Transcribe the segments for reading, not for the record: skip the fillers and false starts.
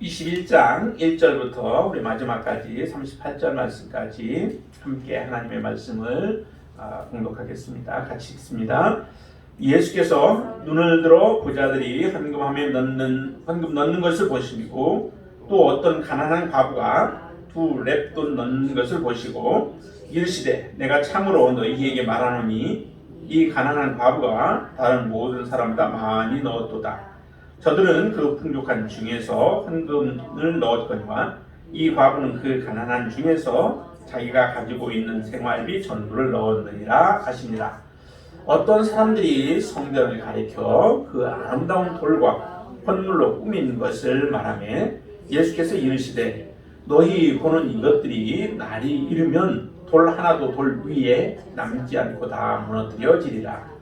21장 1절부터 우리 마지막까지 38절 말씀까지 함께 하나님의 말씀을 공독하겠습니다. 같이 읽습니다. 예수께서 눈을 들어 부자들이 헌금함에 헌금 넣는 것을 보시고 또 어떤 가난한 과부가 2렙돈 넣는 것을 보시고 이르시되 내가 참으로 너희에게 말하노니 이 가난한 과부가 다른 모든 사람보다 많이 넣었도다. 저들은 그 풍족한 중에서 헌금을 넣었거니와 이 과부는 그 가난한 중에서 자기가 가지고 있는 생활비 전부를 넣었느니라 하시니라. 어떤 사람들이 성전을 가리켜 그 아름다운 돌과 헌물로 꾸민 것을 말하며 예수께서 이르시되 너희 보는 이것들이 날이 이르면 돌 하나도 돌 위에 남지 않고 다 무너뜨려지리라.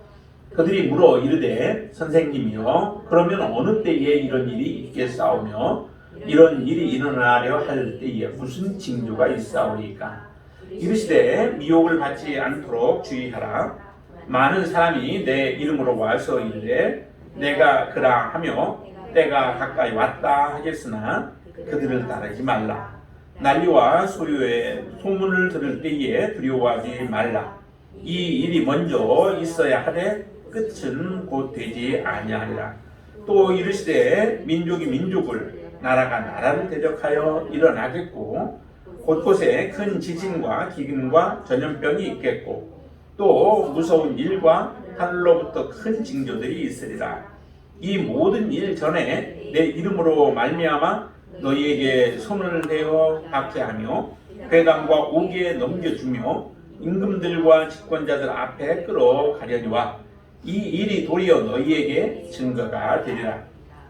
그들이 물어 이르되 선생님이여 그러면 어느 때에 이런 일이 있겠사오며 이런 일이 일어나려 할 때에 무슨 징조가 있사오리까? 이르시되 미혹을 받지 않도록 주의하라. 많은 사람이 내 이름으로 와서 이르되 내가 그라 하며 때가 가까이 왔다 하겠으나 그들을 따르지 말라. 난리와 소요의 소문을 들을 때에 두려워하지 말라. 이 일이 먼저 있어야 하되 끝은 곧 되지 아니하리라. 또 이르시되 민족이 민족을 나라가 나라를 대적하여 일어나겠고 곳곳에 큰 지진과 기근과 전염병이 있겠고 또 무서운 일과 하늘로부터 큰 징조들이 있으리라. 이 모든 일 전에 내 이름으로 말미암아 너희에게 손을 대어 박해하며 회당과 옥에 넘겨주며 임금들과 집권자들 앞에 끌어가려니와 이 일이 도리어 너희에게 증거가 되리라.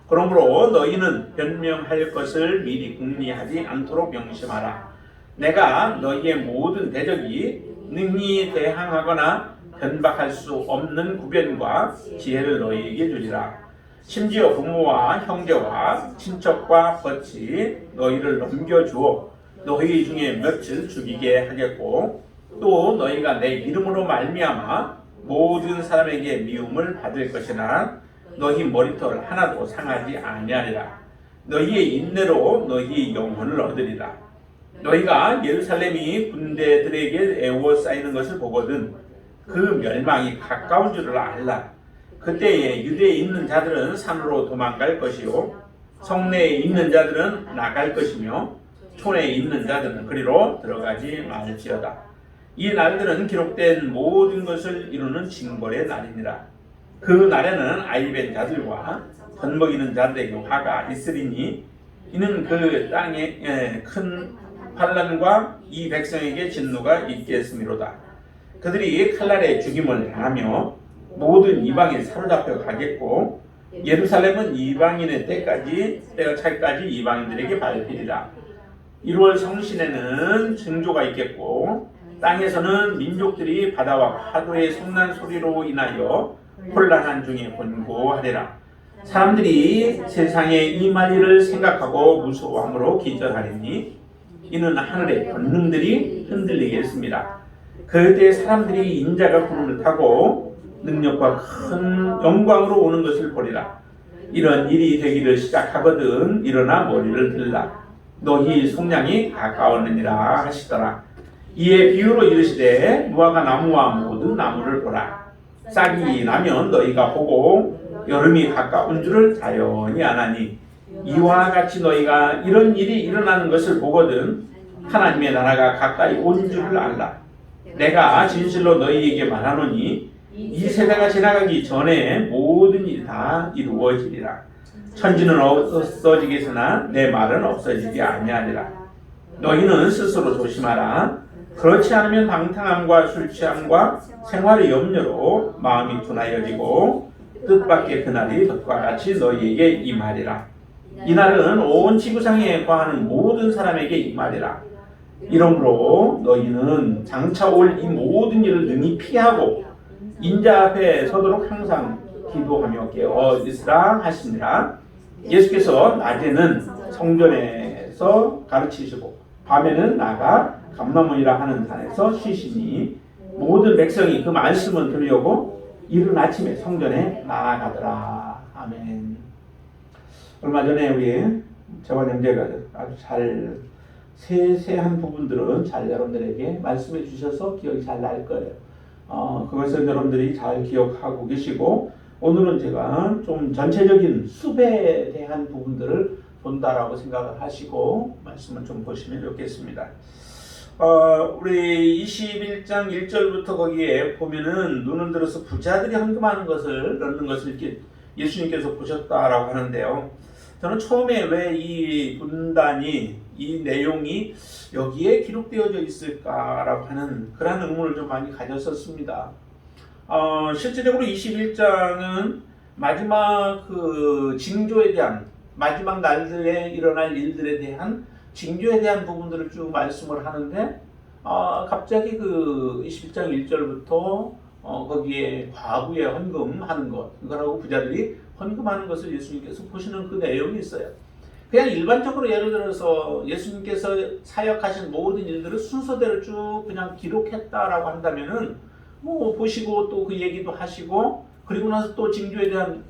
그러므로 너희는 변명할 것을 미리 궁리하지 않도록 명심하라. 내가 너희의 모든 대적이 능히 대항하거나 변박할 수 없는 구변과 지혜를 너희에게 주리라. 심지어 부모와 형제와 친척과 벗이 너희를 넘겨주어 너희 중에 며칠 죽이게 하겠고 또 너희가 내 이름으로 말미암아 모든 사람에게 미움을 받을 것이나 너희 머리털 하나도 상하지 아니하리라. 너희의 인내로 너희 영혼을 얻으리라. 너희가 예루살렘이 군대들에게 에워싸이는 것을 보거든 그 멸망이 가까운 줄을 알라. 그때에 유대에 있는 자들은 산으로 도망갈 것이요 성내에 있는 자들은 나갈 것이며 촌에 있는 자들은 그리로 들어가지 말지어다. 이 날들은 기록된 모든 것을 이루는 징벌의 날이니라. 그 날에는 아이벤 자들과 젖먹이는 자들에게 화가 있으리니 이는 그 땅에 큰 환난과 이 백성에게 진노가 있겠음이로다. 그들이 칼날에 죽임을 당하며 모든 이방에 사로잡혀 가겠고 예루살렘은 이방인의 때가 차기까지 이방인들에게 밟히리라. 1월 성신에는 징조가 있겠고 땅에서는 민족들이 바다와 파도의 성난 소리로 인하여 혼란한 중에 곤고하리라. 사람들이 세상에 임할 일을 생각하고 무서워함으로 기절하리니 이는 하늘의 권능들이 흔들리겠습니다. 그때 사람들이 인자가 구름을 타고 능력과 큰 영광으로 오는 것을 보리라. 이런 일이 되기를 시작하거든 일어나 머리를 들라. 너희 속량이 가까웠느니라 하시더라. 이에 비유로 이르시되 무화과 나무와 모든 나무를 보라. 싹이 나면 너희가 보고 여름이 가까운 줄을 자연히 아나니 이와 같이 너희가 이런 일이 일어나는 것을 보거든 하나님의 나라가 가까이 온 줄을 알라. 내가 진실로 너희에게 말하노니 이 세대가 지나가기 전에 모든 일이 다 이루어지리라. 천지는 없어지겠으나 내 말은 없어지지 아니하리라. 너희는 스스로 조심하라. 그렇지 않으면 방탕함과 술취함과 생활의 염려로 마음이 둔하여지고 뜻밖의 그날이 덕과 같이 너희에게 임하리라. 이날은 온 지구상에 거하는 모든 사람에게 임하리라. 이러므로 너희는 장차 올 이 모든 일을 능히 피하고 인자 앞에 서도록 항상 기도하며 깨어 있으라 하시니라. 예수께서 낮에는 성전에서 가르치시고 밤에는 나가 감람원이라 하는 산에서 쉬시니 모든 백성이 그 말씀을 들으려고 이른 아침에 성전에 나아가더라. 아멘. 얼마 전에 우리 재환 형제가 아주 잘 세세한 부분들은 잘 여러분들에게 말씀해 주셔서 기억이 잘 날 거예요. 그것을 여러분들이 잘 기억하고 계시고, 오늘은 제가 좀 전체적인 숲에 대한 부분들을 본다라고 생각을 하시고 말씀을 좀 보시면 좋겠습니다. 우리 21장 1절부터 거기에 보면은 눈을 들어서 부자들이 헌금하는 것을 넣는 것을 이렇게 예수님께서 보셨다라고 하는데요. 저는 처음에 왜 이 분단이, 이 내용이 여기에 기록되어져 있을까라고 하는 그런 의문을 좀 많이 가졌었습니다. 실제적으로 21장은 마지막 그 징조에 대한, 마지막 날들에 일어날 일들에 대한 징조에 대한 부분들을 쭉 말씀을 하는데, 갑자기 그 21장 1절부터 거기에 과부에 헌금하는 것, 그거라고 부자들이 헌금하는 것을 예수님께서 보시는 그 내용이 있어요. 그냥 일반적으로 예를 들어서 예수님께서 사역하신 모든 일들을 순서대로 쭉 그냥 기록했다라고 한다면은 뭐 보시고 또 그 얘기도 하시고, 그리고 나서 또 징조에 대한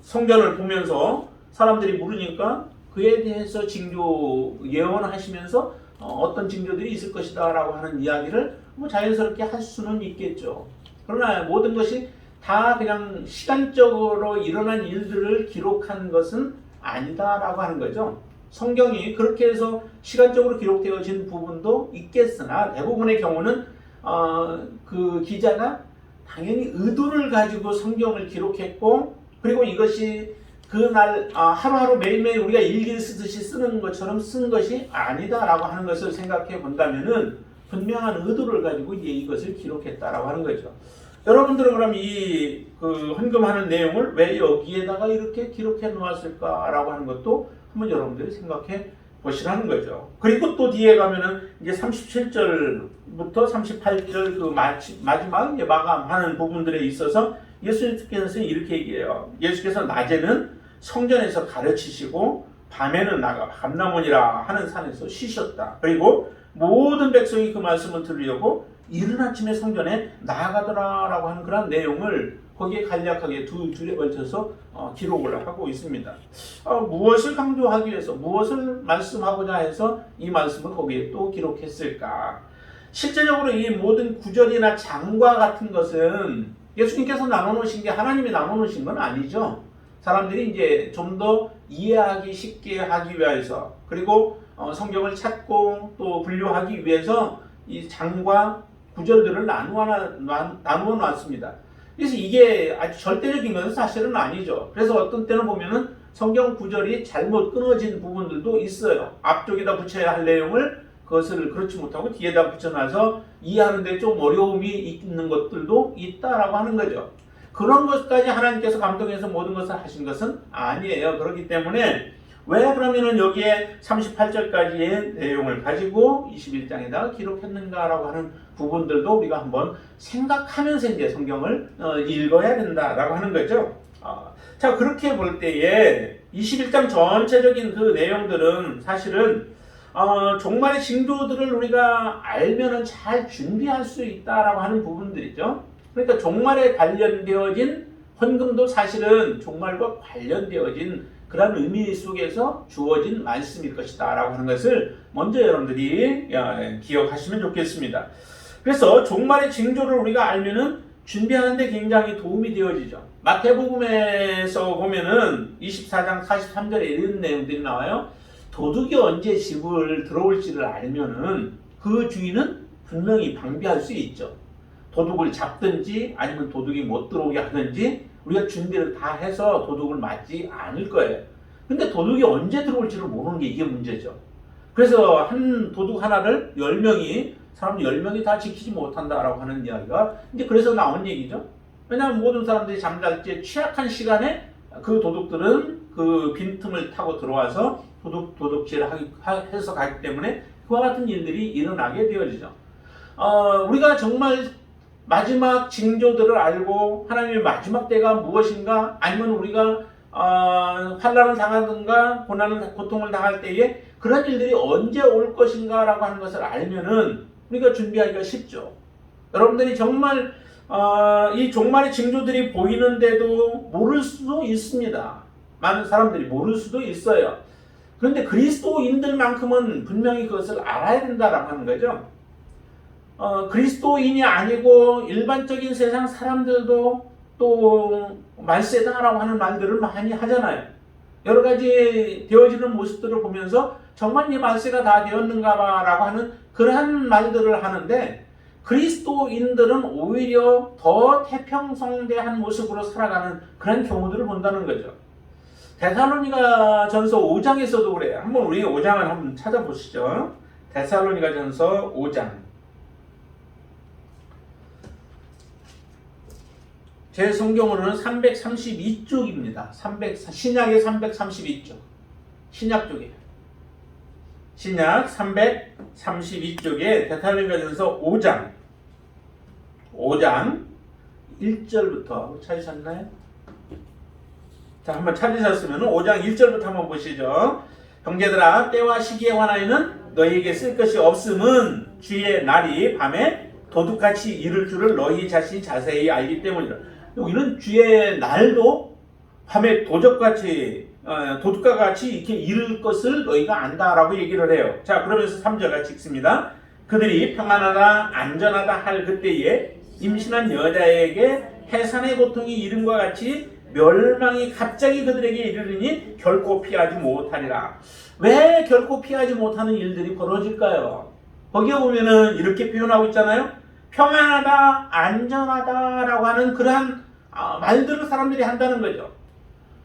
성전을 보면서 사람들이 물으니까 그에 대해서 징조 예언을 하시면서 어떤 징조들이 있을 것이다 라고 하는 이야기를 뭐 자연스럽게 할 수는 있겠죠. 그러나 모든 것이 다 그냥 시간적으로 일어난 일들을 기록한 것은 아니다라고 하는 거죠. 성경이 그렇게 해서 시간적으로 기록되어진 부분도 있겠으나 대부분의 경우는 그 기자가 당연히 의도를 가지고 성경을 기록했고, 그리고 이것이 그날 하루하루 매일매일 우리가 일기를 쓰듯이 쓰는 것처럼 쓴 것이 아니다라고 하는 것을 생각해 본다면은 분명한 의도를 가지고 이것을 기록했다라고 하는 거죠. 여러분들은 그럼 이 그 헌금하는 내용을 왜 여기에다가 이렇게 기록해 놓았을까라고 하는 것도 한번 여러분들이 생각해 보시라는 거죠. 그리고 또 뒤에 가면은 이제 37절부터 38절 그 마지막 이제 마감하는 부분들에 있어서 예수님께서 이렇게 얘기해요. 예수께서 낮에는 성전에서 가르치시고 밤에는 나가 감람원이라 하는 산에서 쉬셨다. 그리고 모든 백성이 그 말씀을 들으려고 이른 아침에 성전에 나아가더라라고 하는 그런 내용을 거기에 간략하게 두 줄에 걸쳐서 기록을 하고 있습니다. 무엇을 강조하기 위해서, 무엇을 말씀하고자 해서 이 말씀을 거기에 또 기록했을까? 실제적으로 이 모든 구절이나 장과 같은 것은 예수님께서 나눠놓으신 게 하나님이 나눠놓으신 건 아니죠. 사람들이 이제 좀 더 이해하기 쉽게 하기 위해서, 그리고 성경을 찾고 또 분류하기 위해서 이 장과 구절들을 나누어 놨습니다. 그래서 이게 아주 절대적인 것은 사실은 아니죠. 그래서 어떤 때는 보면은 성경 구절이 잘못 끊어진 부분들도 있어요. 앞쪽에다 붙여야 할 내용을 그것을 그렇지 못하고 뒤에다 붙여놔서 이해하는데 좀 어려움이 있는 것들도 있다라고 하는 거죠. 그런 것까지 하나님께서 감동해서 모든 것을 하신 것은 아니에요. 그렇기 때문에 왜 그러면은 여기에 38절까지의 내용을 가지고 21장에다가 기록했는가라고 하는 부분들도 우리가 한번 생각하면서 이제 성경을 읽어야 된다라고 하는 거죠. 자, 그렇게 볼 때에 21장 전체적인 그 내용들은 사실은 종말의 징조들을 우리가 알면은 잘 준비할 수 있다라고 하는 부분들이죠. 그러니까 종말에 관련되어진 헌금도 사실은 종말과 관련되어진 그런 의미 속에서 주어진 말씀일 것이다 라고 하는 것을 먼저 여러분들이 기억하시면 좋겠습니다. 그래서 종말의 징조를 우리가 알면은 준비하는 데 굉장히 도움이 되어지죠. 마태복음에서 보면은 24장 43절에 이런 내용들이 나와요. 도둑이 언제 집을 들어올지를 알면은 그 주인은 분명히 방비할 수 있죠. 도둑을 잡든지 아니면 도둑이 못 들어오게 하든지 우리가 준비를 다 해서 도둑을 맞지 않을 거예요. 근데 도둑이 언제 들어올지를 모르는 게 이게 문제죠. 그래서 한 도둑 하나를 10명이, 사람 10명이 다 지키지 못한다라고 하는 이야기가 이제 그래서 나온 얘기죠. 왜냐하면 모든 사람들이 잠잘 때 취약한 시간에 그 도둑들은 그 빈틈을 타고 들어와서 도둑질을 해서 가기 때문에 그와 같은 일들이 일어나게 되어지죠. 우리가 정말 마지막 징조들을 알고 하나님의 마지막 때가 무엇인가, 아니면 우리가 환난을 당하든가 고통을 당할 때에 그런 일들이 언제 올 것인가 라고 하는 것을 알면은 우리가 준비하기가 쉽죠. 여러분들이 정말 이 종말의 징조들이 보이는데도 모를 수도 있습니다. 많은 사람들이 모를 수도 있어요. 그런데 그리스도인들만큼은 분명히 그것을 알아야 된다라고 하는 거죠. 그리스도인이 아니고 일반적인 세상 사람들도 또 말세다라고 하는 말들을 많이 하잖아요. 여러 가지 되어지는 모습들을 보면서 정말 이 말세가 다 되었는가 봐라고 하는 그러한 말들을 하는데, 그리스도인들은 오히려 더 태평성대한 모습으로 살아가는 그런 경우들을 본다는 거죠. 데살로니가 전서 5장에서도 그래요. 한번 우리 5장을 한번 찾아보시죠. 데살로니가 전서 5장. 제 성경으로는 332쪽입니다. 신약의 332쪽. 신약 쪽이에요. 신약 332쪽에 데살로니가전서 5장 1절부터 찾으셨나요? 자, 한번 찾으셨으면 5장 1절부터 한번 보시죠. 형제들아, 때와 시기에 관하여는 너희에게 쓸 것이 없음은 주의 날이 밤에 도둑같이 이를 줄을 너희 자신이 자세히 알기 때문이다. 여기는 주의 날도 밤에 도둑과 같이 이렇게 이를 것을 너희가 안다라고 얘기를 해요. 자, 그러면서 3절 같이 읽습니다. 그들이 평안하다 안전하다 할 그때에 임신한 여자에게 해산의 고통이 이름과 같이 멸망이 갑자기 그들에게 이르르니 결코 피하지 못하리라. 왜 결코 피하지 못하는 일들이 벌어질까요? 거기에 보면은 이렇게 표현하고 있잖아요. 평안하다, 안전하다라고 하는 그러한 말들을 사람들이 한다는 거죠.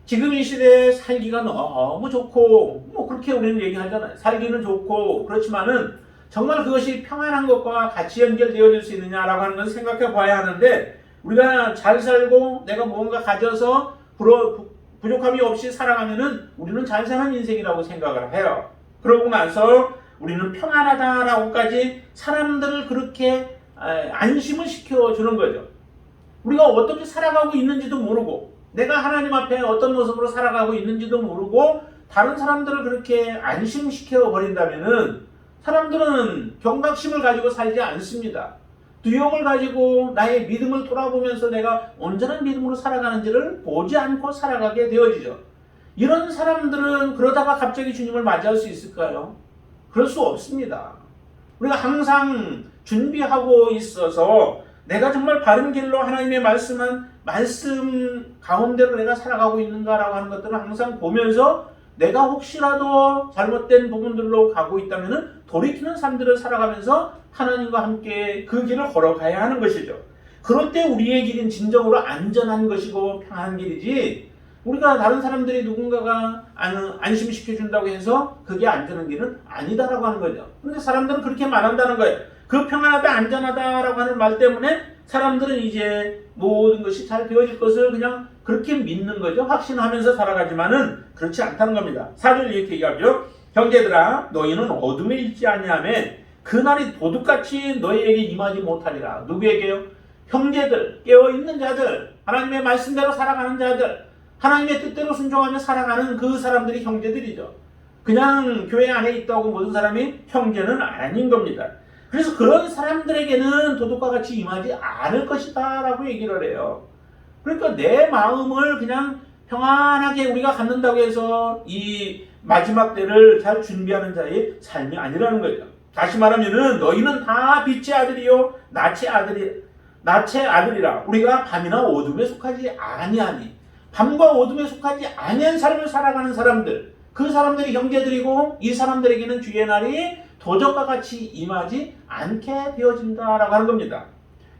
지금 이 시대에 살기가 너무 좋고, 뭐 그렇게 우리는 얘기하잖아요. 살기는 좋고, 그렇지만은 정말 그것이 평안한 것과 같이 연결되어질 수 있느냐라고 하는 건 생각해 봐야 하는데, 우리가 잘 살고 내가 무언가 가져서 부족함이 없이 살아가면은 우리는 잘 사는 인생이라고 생각을 해요. 그러고 나서 우리는 평안하다라고까지 사람들을 그렇게 안심을 시켜주는 거죠. 우리가 어떻게 살아가고 있는지도 모르고, 내가 하나님 앞에 어떤 모습으로 살아가고 있는지도 모르고 다른 사람들을 그렇게 안심시켜 버린다면은 사람들은 경각심을 가지고 살지 않습니다. 두려움을 가지고 나의 믿음을 돌아보면서 내가 온전한 믿음으로 살아가는지를 보지 않고 살아가게 되어지죠. 이런 사람들은 그러다가 갑자기 주님을 맞이할 수 있을까요? 그럴 수 없습니다. 우리가 항상 준비하고 있어서 내가 정말 바른 길로 하나님의 말씀 가운데로 내가 살아가고 있는가라고 하는 것들을 항상 보면서 내가 혹시라도 잘못된 부분들로 가고 있다면 돌이키는 삶들을 살아가면서 하나님과 함께 그 길을 걸어가야 하는 것이죠. 그럴 때 우리의 길은 진정으로 안전한 것이고 평안한 길이지, 우리가 다른 사람들이 누군가가 안심시켜준다고 해서 그게 안전한 길은 아니다라고 하는 거죠. 그런데 사람들은 그렇게 말한다는 거예요. 그 평안하다 안전하다라고 하는 말 때문에 사람들은 이제 모든 것이 잘 되어질 것을 그냥 그렇게 믿는 거죠. 확신하면서 살아가지만은 그렇지 않다는 겁니다. 4절 이렇게 얘기하죠. 형제들아, 너희는 어둠에 있지 아니하며 그날이 도둑같이 너희에게 임하지 못하리라. 누구에게요? 형제들, 깨어있는 자들, 하나님의 말씀대로 살아가는 자들, 하나님의 뜻대로 순종하며 살아가는 그 사람들이 형제들이죠. 그냥 교회 안에 있다고 모든 사람이 형제는 아닌 겁니다. 그래서 그런 사람들에게는 도둑과 같이 임하지 않을 것이다 라고 얘기를 해요. 그러니까 내 마음을 그냥 평안하게 우리가 갖는다고 해서 이 마지막 때를 잘 준비하는 자의 삶이 아니라는 거죠. 다시 말하면은 너희는 다 빛의 아들이요 낯의 아들이라. 우리가 밤이나 어둠에 속하지 아니하니, 밤과 어둠에 속하지 아니한 삶을 살아가는 사람들, 그 사람들이 형제들이고 이 사람들에게는 주의 날이 도적과 같이 임하지 않게 되어진다라고 하는 겁니다.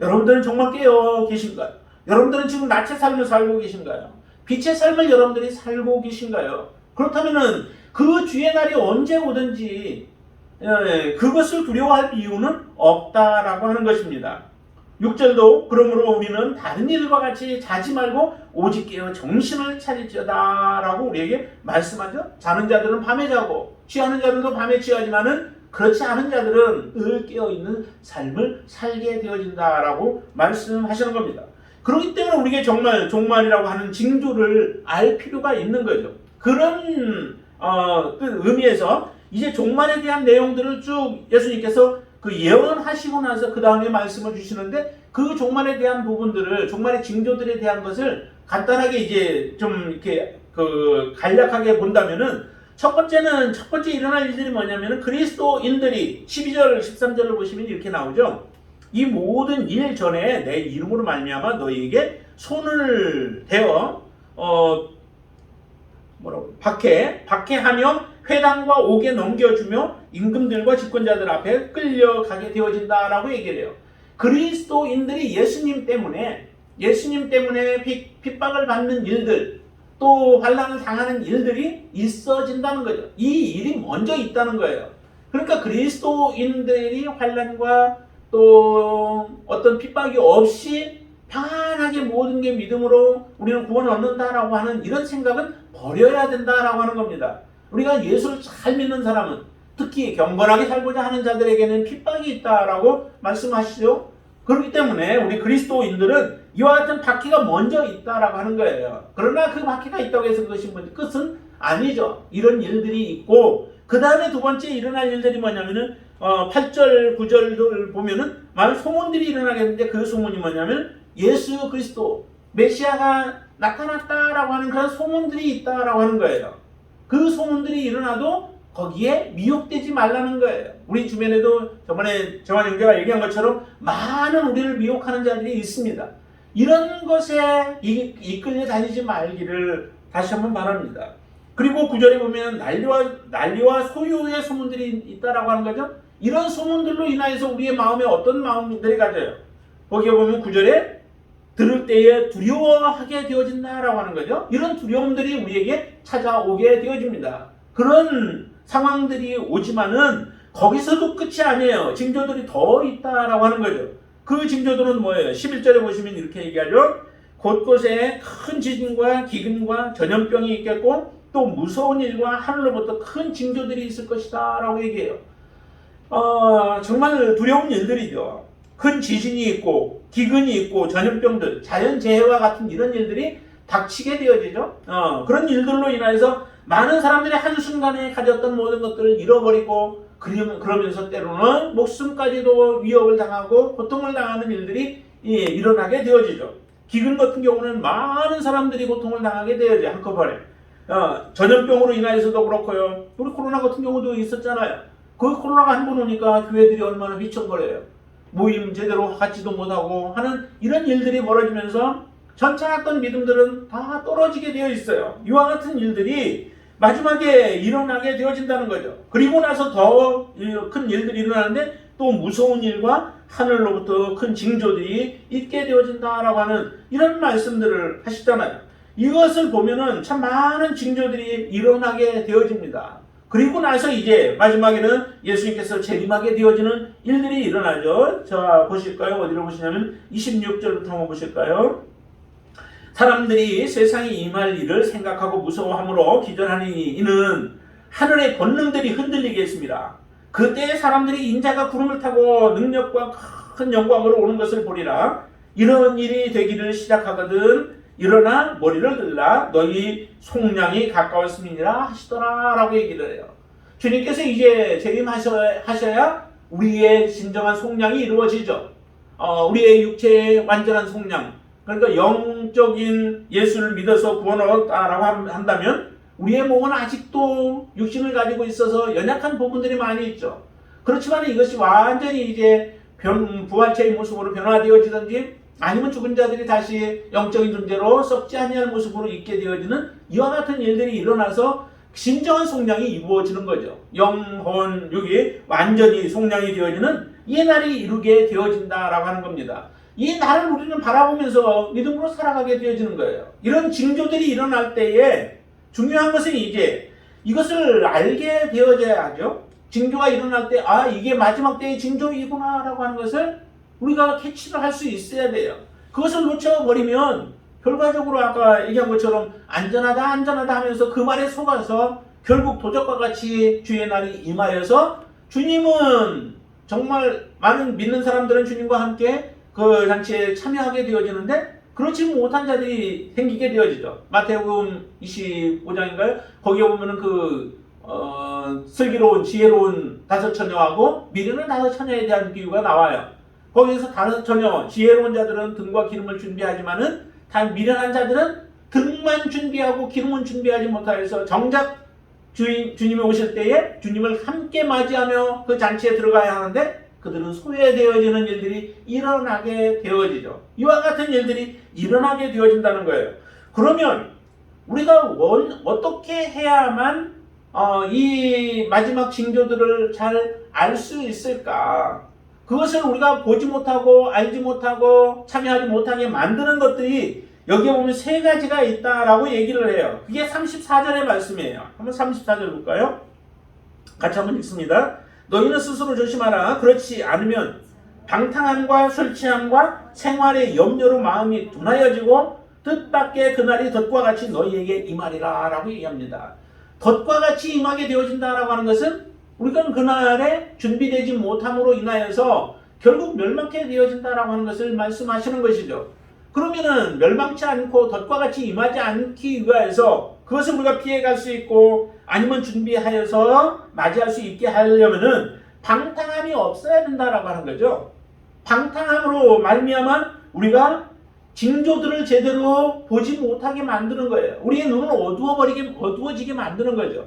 여러분들은 정말 깨어 계신가요? 여러분들은 지금 낯의 삶을 살고 계신가요? 빛의 삶을 여러분들이 살고 계신가요? 그렇다면은 그 주의 날이 언제 오든지 그것을 두려워할 이유는 없다라고 하는 것입니다. 6절도 그러므로 우리는 다른 일과 같이 자지 말고 오직 깨어 정신을 차릴지어다 라고 우리에게 말씀하죠. 자는 자들은 밤에 자고 취하는 자들도 밤에 취하지만은 그렇지 않은 자들은 늘 깨어있는 삶을 살게 되어진다라고 말씀하시는 겁니다. 그렇기 때문에 우리에게 정말 종말이라고 하는 징조를 알 필요가 있는 거죠. 그런 그 의미에서 이제 종말에 대한 내용들을 쭉 예수님께서 그 예언하시고 나서 그 다음에 말씀을 주시는데, 그 종말에 대한 부분들을, 종말의 징조들에 대한 것을 간단하게 이제 좀 이렇게 그 간략하게 본다면은, 첫 번째 일어날 일들이 뭐냐면 그리스도인들이 12절 13절을 보시면 이렇게 나오죠. 이 모든 일 전에 내 이름으로 말미암아 너희에게 손을 대어 박해하며 회당과 옥에 넘겨주며 임금들과 집권자들 앞에 끌려가게 되어진다라고 얘기를 해요. 그리스도인들이 예수님 때문에 핍박을 받는 일들, 또 환난을 당하는 일들이 있어진다는 거죠. 이 일이 먼저 있다는 거예요. 그러니까 그리스도인들이 환난과 또 어떤 핍박이 없이 평안하게 모든 게 믿음으로 우리는 구원을 얻는다라고 하는 이런 생각은 버려야 된다라고 하는 겁니다. 우리가 예수를 잘 믿는 사람은, 특히 경건하게 살고자 하는 자들에게는 핍박이 있다라고 말씀하시죠. 그렇기 때문에 우리 그리스도인들은 이와 같은 박해가 먼저 있다라고 하는 거예요. 그러나 그 박해가 있다고 해서 그것이 끝은 아니죠. 이런 일들이 있고, 그 다음에 두 번째 일어날 일들이 뭐냐면은 8절 9절을 보면은 많은 소문들이 일어나겠는데, 그 소문이 뭐냐면 예수 그리스도 메시아가 나타났다라고 하는 그런 소문들이 있다라고 하는 거예요. 그 소문들이 일어나도 거기에 미혹되지 말라는 거예요. 우리 주변에도 저번에 정환 형제가 얘기한 것처럼 많은 우리를 미혹하는 자들이 있습니다. 이런 것에 이끌려 다니지 말기를 다시 한번 바랍니다. 그리고 9절에 보면 난리와 소유의 소문들이 있다라고 하는 거죠. 이런 소문들로 인하여서 우리의 마음에 어떤 마음들이 가져요. 거기에 보면 9절에 들을 때에 두려워하게 되어진다라고 하는 거죠. 이런 두려움들이 우리에게 찾아오게 되어집니다. 그런 상황들이 오지만은 거기서도 끝이 아니에요. 징조들이 더 있다라고 하는 거죠. 그 징조들은 뭐예요? 11절에 보시면 이렇게 얘기하죠. 곳곳에 큰 지진과 기근과 전염병이 있겠고 또 무서운 일과 하늘로부터 큰 징조들이 있을 것이다 라고 얘기해요. 정말 두려운 일들이죠. 큰 지진이 있고 기근이 있고 전염병들, 자연재해와 같은 이런 일들이 닥치게 되어지죠. 그런 일들로 인해서 많은 사람들이 한순간에 가졌던 모든 것들을 잃어버리고 그러면서 때로는 목숨까지도 위협을 당하고 고통을 당하는 일들이 일어나게 되어지죠. 기근 같은 경우는 많은 사람들이 고통을 당하게 되어져 한꺼번에. 전염병으로 인해서도 그렇고요. 우리 코로나 같은 경우도 있었잖아요. 그 코로나가 한 번 오니까 교회들이 얼마나 휘청거려요. 모임 제대로 갖지도 못하고 하는 이런 일들이 벌어지면서 전차했던 믿음들은 다 떨어지게 되어 있어요. 이와 같은 일들이 마지막에 일어나게 되어진다는 거죠. 그리고 나서 더 큰 일들이 일어나는데 또 무서운 일과 하늘로부터 큰 징조들이 있게 되어진다라고 하는 이런 말씀들을 하시잖아요. 이것을 보면은 참 많은 징조들이 일어나게 되어집니다. 그리고 나서 이제 마지막에는 예수님께서 재림하게 되어지는 일들이 일어나죠. 자, 보실까요? 어디로 보시냐면 26절부터 한번 보실까요? 사람들이 세상에 임할 일을 생각하고 무서워함으로 기절하니 이는 하늘의 권능들이 흔들리게 했습니다. 그때 사람들이 인자가 구름을 타고 능력과 큰 영광으로 오는 것을 보리라. 이런 일이 되기를 시작하거든 일어나 머리를 들라 너희 속량이 가까웠음이니라 하시더라 라고 얘기를 해요. 주님께서 이제 재림하셔야 우리의 진정한 속량이 이루어지죠. 우리의 육체의 완전한 속량, 그러니까 영적인 예수를 믿어서 구원을 얻었다라고 한다면 우리의 몸은 아직도 육신을 가지고 있어서 연약한 부분들이 많이 있죠. 그렇지만 이것이 완전히 이제 부활체의 모습으로 변화되어지든지 아니면 죽은 자들이 다시 영적인 존재로 썩지 아니할 모습으로 있게 되어지는 이와 같은 일들이 일어나서 진정한 속량이 이루어지는 거죠. 영혼, 육이 완전히 속량이 되어지는 이 날이 이루게 되어진다라고 하는 겁니다. 이 날을 우리는 바라보면서 믿음으로 살아가게 되어지는 거예요. 이런 징조들이 일어날 때에 중요한 것은 이제 이것을 알게 되어져야 하죠. 징조가 일어날 때 이게 마지막 때의 징조이구나 라고 하는 것을 우리가 캐치를 할 수 있어야 돼요. 그것을 놓쳐버리면 결과적으로 아까 얘기한 것처럼 안전하다 하면서 그 말에 속아서 결국 도적과 같이 주의 날이 임하여서 주님은 정말 많은 믿는 사람들은 주님과 함께 그 잔치에 참여하게 되어지는데 그렇지 못한 자들이 생기게 되어지죠. 마태복음 25장인가요? 거기에 보면은 슬기로운 지혜로운 다섯 처녀하고 미련한 다섯 처녀에 대한 비유가 나와요. 거기에서 다섯 처녀 지혜로운 자들은 등과 기름을 준비하지만은 다 미련한 자들은 등만 준비하고 기름은 준비하지 못하여서 정작 주님이 오실 때에 주님을 함께 맞이하며 그 잔치에 들어가야 하는데 그들은 소외되어지는 일들이 일어나게 되어지죠. 이와 같은 일들이 일어나게 되어진다는 거예요. 그러면 우리가 어떻게 해야만 이 마지막 징조들을 잘 알 수 있을까? 그것을 우리가 보지 못하고 알지 못하고 참여하지 못하게 만드는 것들이 여기에 보면 세 가지가 있다라고 얘기를 해요. 그게 34절의 말씀이에요. 한번 34절 볼까요? 같이 한번 읽습니다. 너희는 스스로 조심하라. 그렇지 않으면 방탕함과 술 취함과 생활의 염려로 마음이 둔하여지고 뜻밖의 그날이 덫과 같이 너희에게 임하리라 라고 얘기합니다. 덫과 같이 임하게 되어진다라고 하는 것은 우리가 그날에 준비되지 못함으로 인하여서 결국 멸망케 되어진다라고 하는 것을 말씀하시는 것이죠. 그러면은 멸망치 않고 덫과 같이 임하지 않기 위하여서 그것을 우리가 피해갈 수 있고 아니면 준비하여서 맞이할 수 있게 하려면은 방탕함이 없어야 된다라고 하는 거죠. 방탕함으로 말미암아 우리가 징조들을 제대로 보지 못하게 만드는 거예요. 우리의 눈을 어두워지게 만드는 거죠.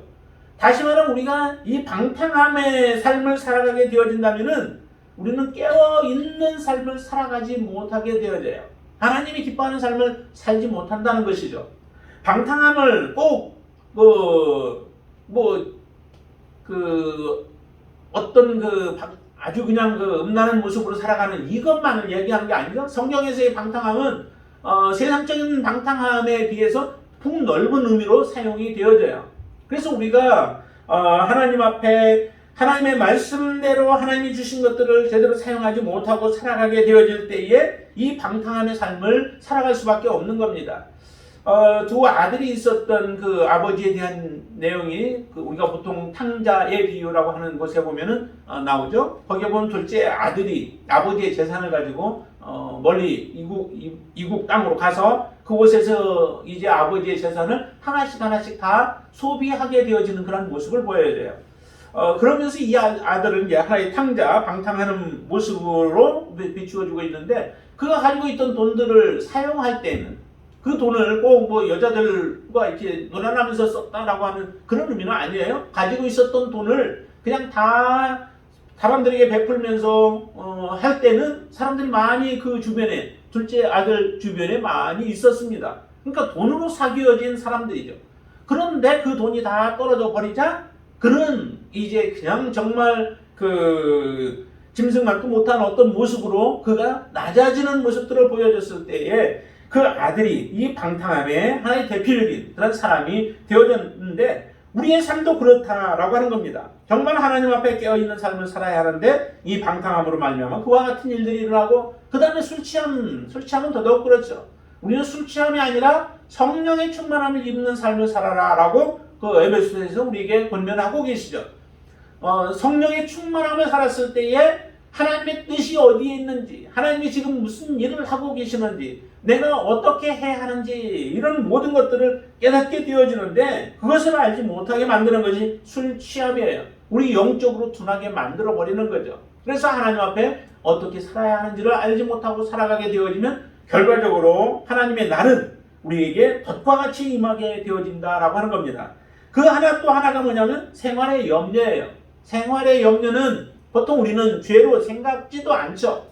다시 말하면 우리가 이 방탕함의 삶을 살아가게 되어진다면은 우리는 깨어있는 삶을 살아가지 못하게 되어져요. 하나님이 기뻐하는 삶을 살지 못한다는 것이죠. 방탕함을 꼭 아주 그냥 음란한 모습으로 살아가는 이것만을 얘기하는 게 아니죠. 성경에서의 방탕함은 세상적인 방탕함에 비해서 폭넓은 의미로 사용이 되어져요. 그래서 우리가 하나님 앞에 하나님의 말씀대로 하나님이 주신 것들을 제대로 사용하지 못하고 살아가게 되어질 때에 이 방탕함의 삶을 살아갈 수밖에 없는 겁니다. 두 아들이 있었던 그 아버지에 대한 내용이 우리가 보통 탕자의 비유라고 하는 곳에 보면은 나오죠. 거기에 보면 둘째 아들이 아버지의 재산을 가지고 멀리 이국 땅으로 가서 그곳에서 이제 아버지의 재산을 하나씩 다 소비하게 되어지는 그런 모습을 보여줘요. 그러면서 이 아들은 이제 하나의 탕자, 방탕하는 모습으로 비추어지고 있는데 그가 가지고 있던 돈들을 사용할 때는 그 돈을 꼭 여자들과 이렇게 놀아나면서 썼다라고 하는 그런 의미는 아니에요. 가지고 있었던 돈을 그냥 다 사람들에게 베풀면서 할 때는 사람들이 많이 그 주변에 둘째 아들 주변에 많이 있었습니다. 그러니까 돈으로 사귀어진 사람들이죠. 그런데 그 돈이 다 떨어져 버리자 그는 이제 그냥 정말 짐승만도 못한 어떤 모습으로 그가 낮아지는 모습들을 보여줬을 때에 그 아들이 이 방탕함의 하나의 대표적인 그런 사람이 되어졌는데 우리의 삶도 그렇다라고 하는 겁니다. 정말 하나님 앞에 깨어있는 삶을 살아야 하는데 이 방탕함으로 말미암아 그와 같은 일들이 일어나고 그 다음에 술 취함은 더더욱 그렇죠. 우리는 술 취함이 아니라 성령의 충만함을 입는 삶을 살아라 라고 그 에베소서에서 우리에게 권면하고 계시죠. 성령의 충만함을 살았을 때에 하나님의 뜻이 어디에 있는지, 하나님이 지금 무슨 일을 하고 계시는지, 내가 어떻게 해야 하는지 이런 모든 것들을 깨닫게 되어지는데 그것을 알지 못하게 만드는 것이 술 취함이에요. 우리 영적으로 둔하게 만들어 버리는 거죠. 그래서 하나님 앞에 어떻게 살아야 하는지를 알지 못하고 살아가게 되어지면 결과적으로 하나님의 날은 우리에게 덫과 같이 임하게 되어진다라고 하는 겁니다. 그 하나 또 하나가 뭐냐면 생활의 염려예요. 생활의 염려는 보통 우리는 죄로 생각지도 않죠.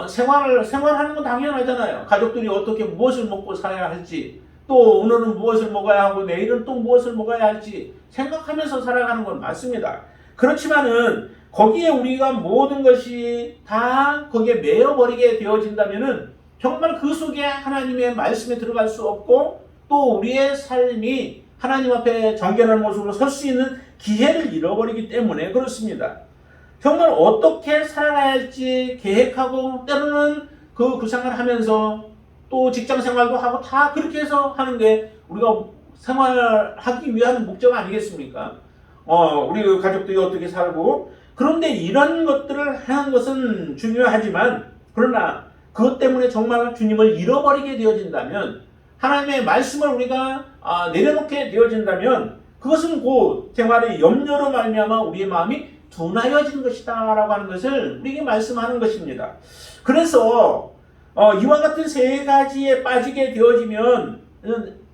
생활하는 건 당연하잖아요. 가족들이 어떻게 무엇을 먹고 살아야 할지, 또 오늘은 무엇을 먹어야 하고 내일은 또 무엇을 먹어야 할지 생각하면서 살아가는 건 맞습니다. 그렇지만은 거기에 우리가 모든 것이 다 거기에 매여버리게 되어진다면은 정말 그 속에 하나님의 말씀에 들어갈 수 없고 또 우리의 삶이 하나님 앞에 정결한 모습으로 설 수 있는 기회를 잃어버리기 때문에 그렇습니다. 정말 어떻게 살아가야 할지 계획하고 때로는 그 구상을 하면서 또 직장 생활도 하고 다 그렇게 해서 하는 게 우리가 생활하기 위한 목적 아니겠습니까? 우리 가족들이 어떻게 살고 그런데 이런 것들을 하는 것은 중요하지만 그러나 그것 때문에 정말 주님을 잃어버리게 되어진다면 하나님의 말씀을 우리가 내려놓게 되어진다면 그것은 곧 생활의 염려로 말미암아 우리의 마음이 둔하여진 것이다 라고 하는 것을 우리에게 말씀하는 것입니다. 그래서 이와 같은 세 가지에 빠지게 되어지면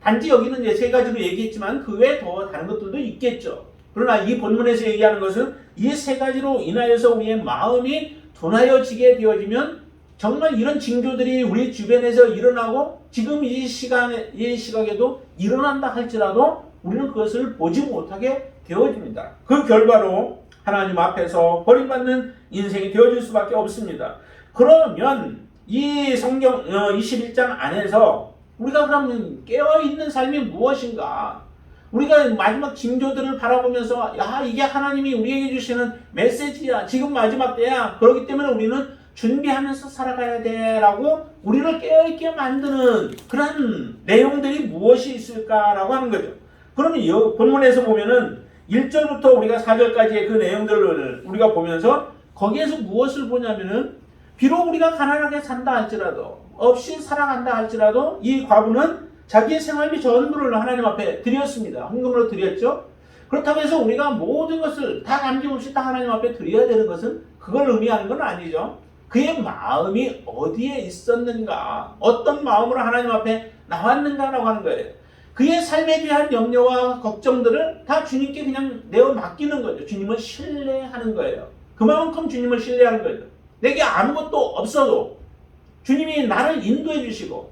단지 여기는 이제 세 가지로 얘기했지만 그 외에 더 다른 것들도 있겠죠. 그러나 이 본문에서 얘기하는 것은 이 세 가지로 인하여서 우리의 마음이 둔하여지게 되어지면 정말 이런 징조들이 우리 주변에서 일어나고 지금 이 시각에도 일어난다 할지라도 우리는 그것을 보지 못하게 되어집니다. 그 결과로 하나님 앞에서 버림받는 인생이 되어질 수밖에 없습니다. 그러면 이 성경 21장 안에서 우리가 그러면 깨어있는 삶이 무엇인가? 우리가 마지막 징조들을 바라보면서 야 이게 하나님이 우리에게 주시는 메시지야. 지금 마지막 때야. 그렇기 때문에 우리는 준비하면서 살아가야 돼 라고 우리를 깨어있게 만드는 그런 내용들이 무엇이 있을까라고 하는 거죠. 그러면 이 본문에서 보면은 1절부터 우리가 4절까지의 그 내용들을 우리가 보면서 거기에서 무엇을 보냐면은 비록 우리가 가난하게 산다 할지라도 없이 살아간다 할지라도 이 과부는 자기의 생활비 전부를 하나님 앞에 드렸습니다. 헌금으로 드렸죠. 그렇다고 해서 우리가 모든 것을 다 남김없이 다 하나님 앞에 드려야 되는 것은 그걸 의미하는 건 아니죠. 그의 마음이 어디에 있었는가, 어떤 마음으로 하나님 앞에 나왔는가라고 하는 거예요. 그의 삶에 대한 염려와 걱정들을 다 주님께 그냥 내어 맡기는 거죠. 주님을 신뢰하는 거예요. 그만큼 주님을 신뢰하는 거죠. 내게 아무것도 없어도 주님이 나를 인도해 주시고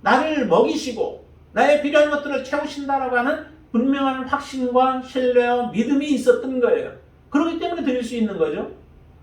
나를 먹이시고 나의 필요한 것들을 채우신다라고 하는 분명한 확신과 신뢰와 믿음이 있었던 거예요. 그렇기 때문에 드릴 수 있는 거죠.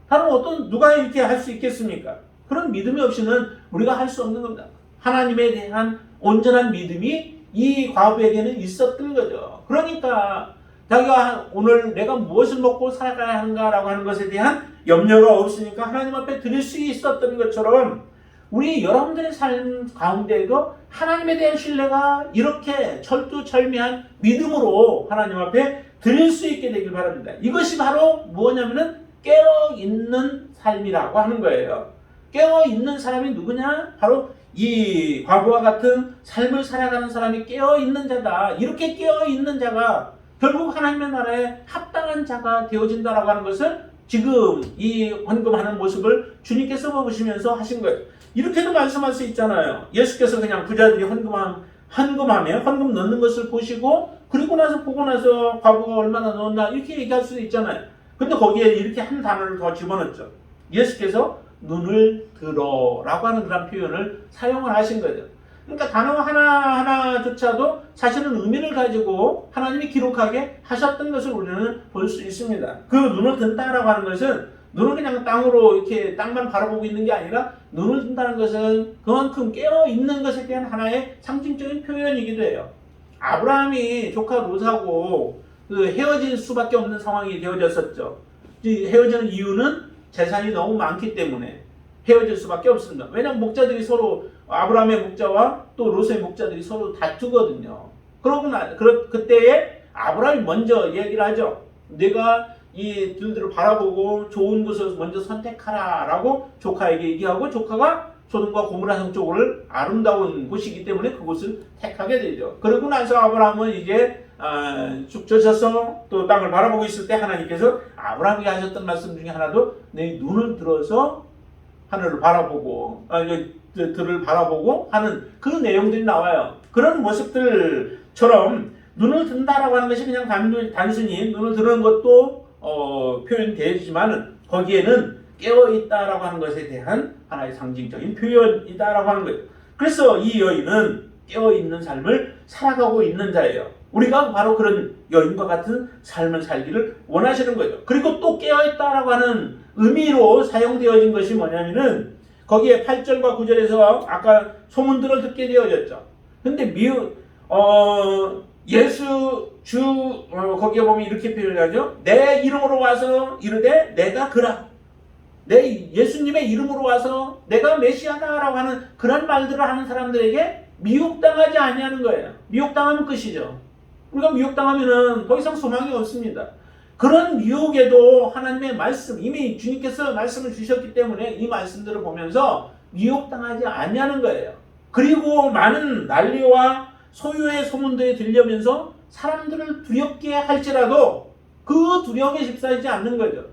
다른 누가 이렇게 할 수 있겠습니까? 그런 믿음이 없이는 우리가 할 수 없는 겁니다. 하나님에 대한 온전한 믿음이 이 과부에게는 있었던 거죠. 그러니까 자기가 오늘 내가 무엇을 먹고 살아가야 하는가라고 하는 것에 대한 염려가 없으니까 하나님 앞에 드릴 수 있었던 것처럼 우리 여러분들의 삶 가운데에도 하나님에 대한 신뢰가 이렇게 철두철미한 믿음으로 하나님 앞에 드릴 수 있게 되길 바랍니다. 이것이 바로 무엇냐면은 깨어있는 삶이라고 하는 거예요. 깨어있는 사람이 누구냐? 바로 이 과부와 같은 삶을 살아가는 사람이 깨어있는 자다. 이렇게 깨어있는 자가 결국 하나님의 나라에 합당한 자가 되어진다라고 하는 것을 지금 이 헌금하는 모습을 주님께서 보시면서 하신 거예요. 이렇게도 말씀할 수 있잖아요. 예수께서 그냥 부자들이 헌금하면 헌금 넣는 것을 보시고 그리고 나서 보고 나서 과부가 얼마나 넣었나 이렇게 얘기할 수도 있잖아요. 근데 거기에 이렇게 한 단어를 더 집어넣었죠. 예수께서 눈을 들어라고 하는 그런 표현을 사용을 하신 거죠. 그러니까 단어 하나하나조차도 사실은 의미를 가지고 하나님이 기록하게 하셨던 것을 우리는 볼 수 있습니다. 그 눈을 든다라고 하는 것은 눈을 그냥 땅으로 이렇게 땅만 바라보고 있는 게 아니라 눈을 든다는 것은 그만큼 깨어있는 것에 대한 하나의 상징적인 표현이기도 해요. 아브라함이 조카 롯하고 헤어질 수밖에 없는 상황이 되어졌었죠. 헤어지는 이유는 재산이 너무 많기 때문에 헤어질 수밖에 없습니다. 왜냐하면 목자들이 서로 아브라함의 목자와 또 롯의 목자들이 서로 다투거든요. 그때에 아브라함이 먼저 얘기를 하죠. 내가 이 들들을 바라보고 좋은 곳을 먼저 선택하라 라고 조카에게 얘기하고 조카가 소돔과 고모라 성 쪽을 아름다운 곳이기 때문에 그곳을 택하게 되죠. 그러고 나서 아브라함은 이제 쭉 젖어서 또 땅을 바라보고 있을 때 하나님께서 아브라함에게 하셨던 말씀 중에 하나도 내 눈을 들어서 하늘을 바라보고 들을 바라보고 하는 그 내용들이 나와요. 그런 모습들처럼 눈을 든다라고 하는 것이 그냥 단순히 눈을 드는 것도 표현되지만 거기에는 깨어있다라고 하는 것에 대한 하나의 상징적인 표현이다라고 하는 거예요. 그래서 이 여인은 깨어있는 삶을 살아가고 있는 자예요. 우리가 바로 그런 여인과 같은 삶을 살기를 원하시는 거죠. 그리고 또 깨어있다라고 하는 의미로 사용되어진 것이 뭐냐면은 거기에 8절과 9절에서 아까 소문들을 듣게 되어졌죠. 근데 거기에 보면 이렇게 표현하죠. 내 이름으로 와서 이르되 내가 그라. 내 예수님의 이름으로 와서 내가 메시아다라고 하는 그런 말들을 하는 사람들에게 미혹당하지 아니하는 거예요. 미혹당하면 끝이죠. 우리가 미혹당하면은 더 이상 소망이 없습니다. 그런 미혹에도 하나님의 말씀, 이미 주님께서 말씀을 주셨기 때문에 이 말씀들을 보면서 미혹당하지 아니하는 거예요. 그리고 많은 난리와 소유의 소문들이 들려면서 사람들을 두렵게 할지라도 그 두려움에 휩싸이지 않는 거죠.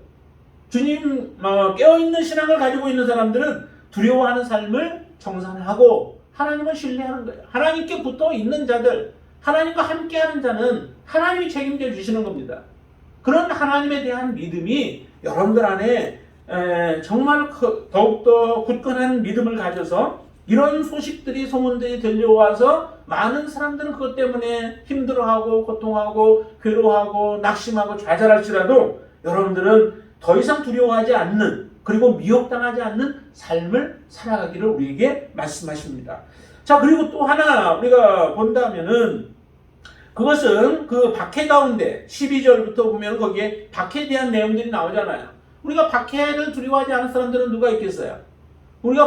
주님 깨어있는 신앙을 가지고 있는 사람들은 두려워하는 삶을 청산하고 하나님을 신뢰하는 거예요. 하나님께 붙어 있는 자들, 하나님과 함께하는 자는 하나님이 책임져 주시는 겁니다. 그런 하나님에 대한 믿음이 여러분들 안에 정말 더욱더 굳건한 믿음을 가져서 이런 소식들이 소문들이 들려와서 많은 사람들은 그것 때문에 힘들어하고 고통하고 괴로워하고 낙심하고 좌절할지라도 여러분들은 더 이상 두려워하지 않는, 그리고 미혹당하지 않는 삶을 살아가기를 우리에게 말씀하십니다. 자, 그리고 또 하나 우리가 본다면은 그것은 그 박해 가운데 12절부터 보면 거기에 박해에 대한 내용들이 나오잖아요. 우리가 박해를 두려워하지 않는 사람들은 누가 있겠어요? 우리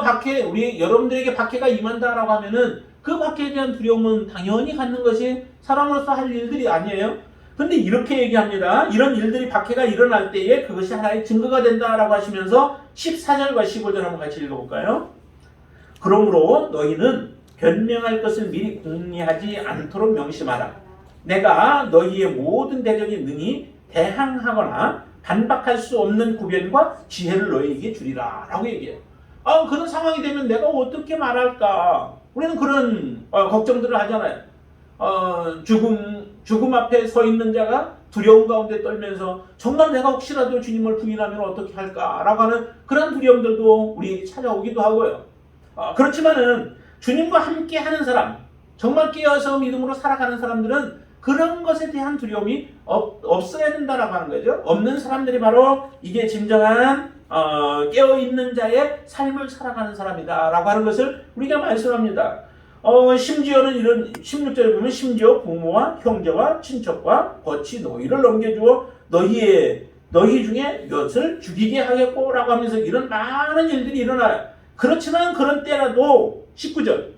여러분들에게 박해가 임한다라고 하면은 그 박해에 대한 두려움은 당연히 갖는 것이 사람으로서 할 일들이 아니에요. 근데 이렇게 얘기합니다. 이런 일들이 박해가 일어날 때에 그것이 하나의 증거가 된다라고 하시면서 14절과 15절 한번 같이 읽어볼까요? 그러므로 너희는 변명할 것을 미리 궁리하지 않도록 명심하라. 내가 너희의 모든 대적이 능히 대항하거나 반박할 수 없는 구변과 지혜를 너희에게 주리라 라고 얘기해요. 그런 상황이 되면 내가 어떻게 말할까? 우리는 그런 걱정들을 하잖아요. 죽음 앞에 서 있는 자가 두려움 가운데 떨면서 정말 내가 혹시라도 주님을 부인하면 어떻게 할까라고 하는 그런 두려움들도 우리 찾아오기도 하고요. 그렇지만은 주님과 함께 하는 사람, 정말 깨어서 믿음으로 살아가는 사람들은 그런 것에 대한 두려움이 없어야 된다라고 하는 거죠. 없는 사람들이 바로 이게 진정한 깨어있는 자의 삶을 살아가는 사람이다 라고 하는 것을 우리가 말씀합니다. 심지어는 이런 16절에 보면 심지어 부모와 형제와 친척과 거치 너희를 넘겨주어 너희 중에 몇을 죽이게 하겠고 라고 하면서 이런 많은 일들이 일어나요. 그렇지만 그런 때라도 19절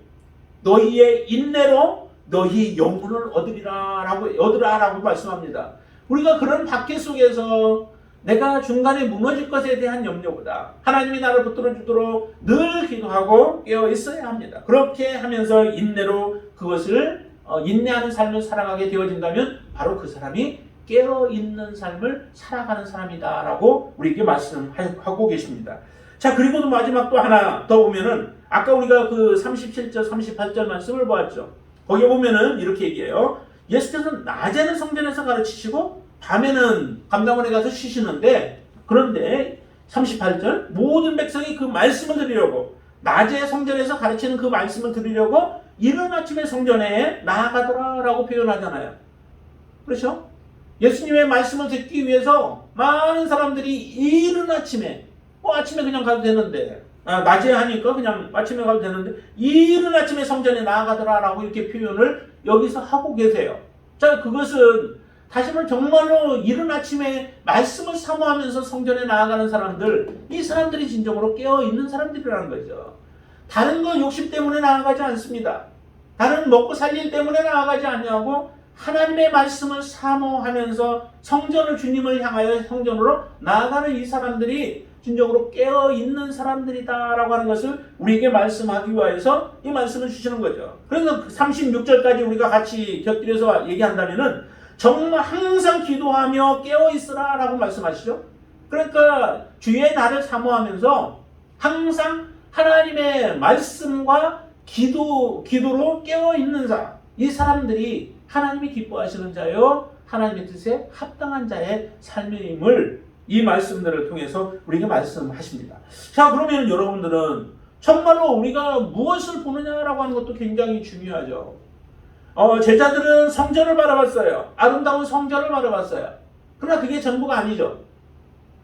너희의 인내로 너희 영혼을 얻으라라고 말씀합니다. 우리가 그런 박해 속에서 내가 중간에 무너질 것에 대한 염려보다 하나님이 나를 붙들어 주도록 늘 기도하고 깨어 있어야 합니다. 그렇게 하면서 인내로 그것을 인내하는 삶을 살아가게 되어진다면 바로 그 사람이 깨어 있는 삶을 살아가는 사람이다라고 우리에게 말씀하고 계십니다. 자, 그리고 마지막 또 하나 더 보면은 아까 우리가 그 37절 38절 말씀을 보았죠. 거기에 보면은 이렇게 얘기해요. 예수께서는 낮에는 성전에서 가르치시고 밤에는 감람원에 가서 쉬시는데, 그런데 38절 모든 백성이 그 말씀을 들으려고 낮에 성전에서 가르치는 그 말씀을 들으려고 이른 아침에 성전에 나아가더라라고 표현하잖아요. 그렇죠? 예수님의 말씀을 듣기 위해서 많은 사람들이 이른 아침에 아침에 그냥 가도 되는데 낮에 하니까 그냥 아침에 가도 되는데 이른 아침에 성전에 나아가더라라고 이렇게 표현을 여기서 하고 계세요. 자, 그것은 다시 말해 정말로 이른 아침에 말씀을 사모하면서 성전에 나아가는 사람들, 이 사람들이 진정으로 깨어있는 사람들이라는 거죠. 다른 거 욕심 때문에 나아가지 않습니다. 다른 먹고 살릴 때문에 나아가지 않냐고 하나님의 말씀을 사모하면서 성전을 주님을 향하여 성전으로 나아가는 이 사람들이 진정으로 깨어있는 사람들이다라고 하는 것을 우리에게 말씀하기 위해서 이 말씀을 주시는 거죠. 그래서 36절까지 우리가 같이 곁들여서 얘기한다면은 정말 항상 기도하며 깨어있으라 라고 말씀하시죠. 그러니까 주의 날을 사모하면서 항상 하나님의 말씀과 기도로 깨어있는 사람, 이 사람들이 하나님이 기뻐하시는 자요 하나님의 뜻에 합당한 자의 삶임을 이 말씀들을 통해서 우리에게 말씀하십니다. 자, 그러면 여러분들은 정말로 우리가 무엇을 보느냐라고 하는 것도 굉장히 중요하죠. 제자들은 성전을 바라봤어요. 아름다운 성전을 바라봤어요. 그러나 그게 전부가 아니죠.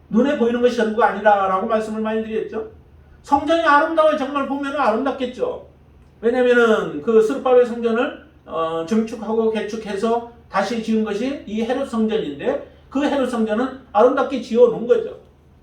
눈에 보이는 것이 전부가 아니라라고 말씀을 많이 드렸죠. 성전이 아름다워요. 정말 보면 아름답겠죠. 왜냐면은 그 스룹바벨 성전을 증축하고 개축해서 다시 지은 것이 이 헤롯 성전인데, 그 헤롯 성전은 아름답게 지어 놓은 거죠.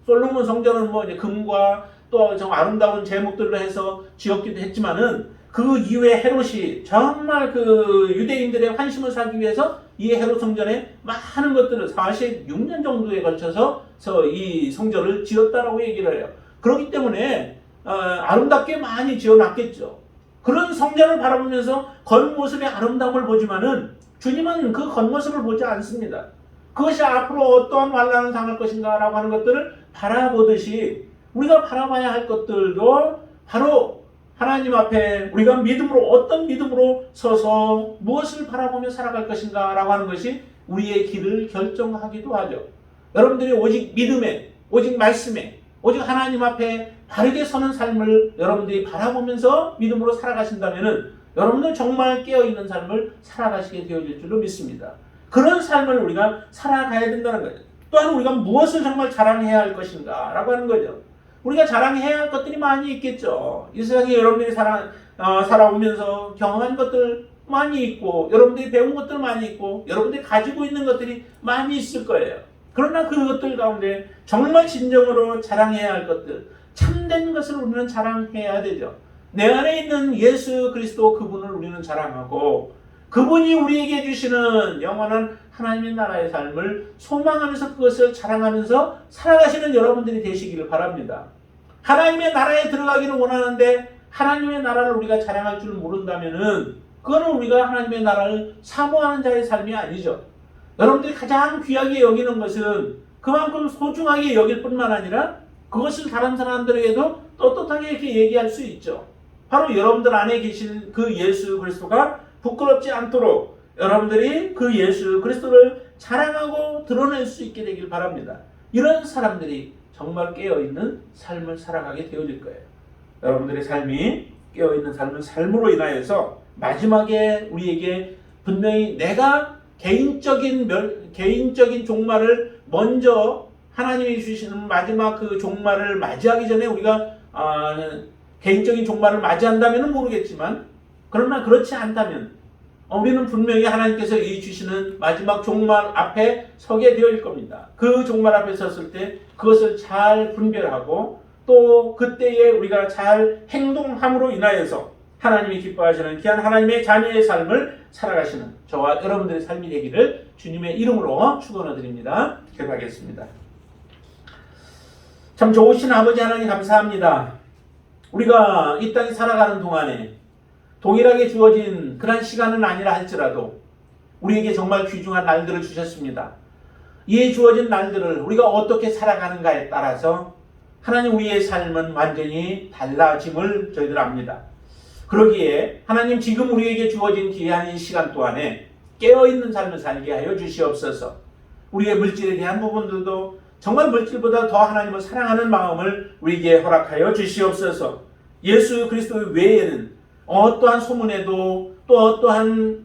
솔로몬 성전은 뭐 이제 금과 또 좀 아름다운 제목들로 해서 지었기도 했지만은 그 이후에 헤롯이 정말 그 유대인들의 환심을 사기 위해서 이 헤롯 성전에 많은 것들을 46년 정도에 걸쳐서 이 성전을 지었다라고 얘기를 해요. 그렇기 때문에 아름답게 많이 지어놨겠죠. 그런 성전을 바라보면서 겉모습의 아름다움을 보지만은 주님은 그 겉모습을 보지 않습니다. 그것이 앞으로 어떠한 환난을 당할 것인가 라고 하는 것들을 바라보듯이 우리가 바라봐야 할 것들도 바로 하나님 앞에 우리가 믿음으로 어떤 믿음으로 서서 무엇을 바라보며 살아갈 것인가 라고 하는 것이 우리의 길을 결정하기도 하죠. 여러분들이 오직 믿음에, 오직 말씀에, 오직 하나님 앞에 바르게 서는 삶을 여러분들이 바라보면서 믿음으로 살아가신다면 여러분들 정말 깨어있는 삶을 살아가시게 되어질 줄로 믿습니다. 그런 삶을 우리가 살아가야 된다는 거죠. 또한 우리가 무엇을 정말 자랑해야 할 것인가 라고 하는 거죠. 우리가 자랑해야 할 것들이 많이 있겠죠. 이 세상에 여러분들이 살아오면서 경험한 것들 많이 있고, 여러분들이 배운 것들 많이 있고, 여러분들이 가지고 있는 것들이 많이 있을 거예요. 그러나 그것들 가운데 정말 진정으로 자랑해야 할 것들, 참된 것을 우리는 자랑해야 되죠. 내 안에 있는 예수 그리스도 그분을 우리는 자랑하고, 그분이 우리에게 주시는 영원한 하나님의 나라의 삶을 소망하면서 그것을 자랑하면서 살아가시는 여러분들이 되시기를 바랍니다. 하나님의 나라에 들어가기를 원하는데 하나님의 나라를 우리가 자랑할 줄 모른다면은 그거는 우리가 하나님의 나라를 사모하는 자의 삶이 아니죠. 여러분들이 가장 귀하게 여기는 것은 그만큼 소중하게 여길 뿐만 아니라 그것을 다른 사람들에게도 떳떳하게 이렇게 얘기할 수 있죠. 바로 여러분들 안에 계신 그 예수 그리스도가 부끄럽지 않도록 여러분들이 그 예수 그리스도를 자랑하고 드러낼 수 있게 되길 바랍니다. 이런 사람들이 정말 깨어있는 삶을 살아가게 되어질 거예요. 여러분들의 삶이 깨어있는 삶으로 인하여서 마지막에 우리에게 분명히 내가 개인적인 종말을 먼저 하나님이 주시는 마지막 그 종말을 맞이하기 전에 우리가 개인적인 종말을 맞이한다면 모르겠지만, 그러나 그렇지 않다면 우리는 분명히 하나님께서 이 주시는 마지막 종말 앞에 서게 되어질 겁니다. 그 종말 앞에 섰을 때 그것을 잘 분별하고 또 그때에 우리가 잘 행동함으로 인하여서 하나님이 기뻐하시는 귀한 하나님의 자녀의 삶을 살아가시는 저와 여러분들의 삶이 되기를 주님의 이름으로 축원드립니다. 기도하겠습니다. 참 좋으신 아버지 하나님 감사합니다. 우리가 이 땅에 살아가는 동안에 동일하게 주어진 그런 시간은 아니라 할지라도 우리에게 정말 귀중한 날들을 주셨습니다. 이 주어진 날들을 우리가 어떻게 살아가는가에 따라서 하나님 우리의 삶은 완전히 달라짐을 저희들 압니다. 그러기에 하나님 지금 우리에게 주어진 귀한 이 시간 동안에 깨어있는 삶을 살게 하여 주시옵소서. 우리의 물질에 대한 부분들도 정말 물질보다 더 하나님을 사랑하는 마음을 우리에게 허락하여 주시옵소서. 예수 그리스도 외에는 어떠한 소문에도 또 어떠한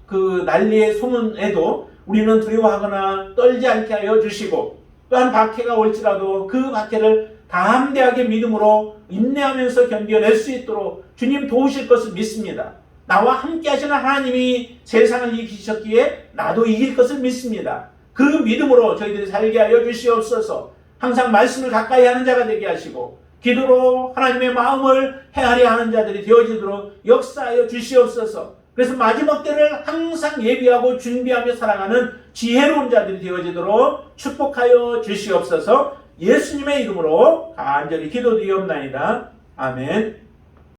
그 난리의 소문에도 우리는 두려워하거나 떨지 않게 하여 주시고, 또한 박해가 올지라도 그 박해를 담대하게 믿음으로 인내하면서 견뎌낼 수 있도록 주님 도우실 것을 믿습니다. 나와 함께 하시는 하나님이 세상을 이기셨기에 나도 이길 것을 믿습니다. 그 믿음으로 저희들이 살게 하여 주시옵소서. 항상 말씀을 가까이 하는 자가 되게 하시고 기도로 하나님의 마음을 헤아려 하는 자들이 되어지도록 역사하여 주시옵소서. 그래서 마지막 때를 항상 예비하고 준비하며 살아가는 지혜로운 자들이 되어지도록 축복하여 주시옵소서. 예수님의 이름으로 간절히 기도드리옵나이다. 아멘.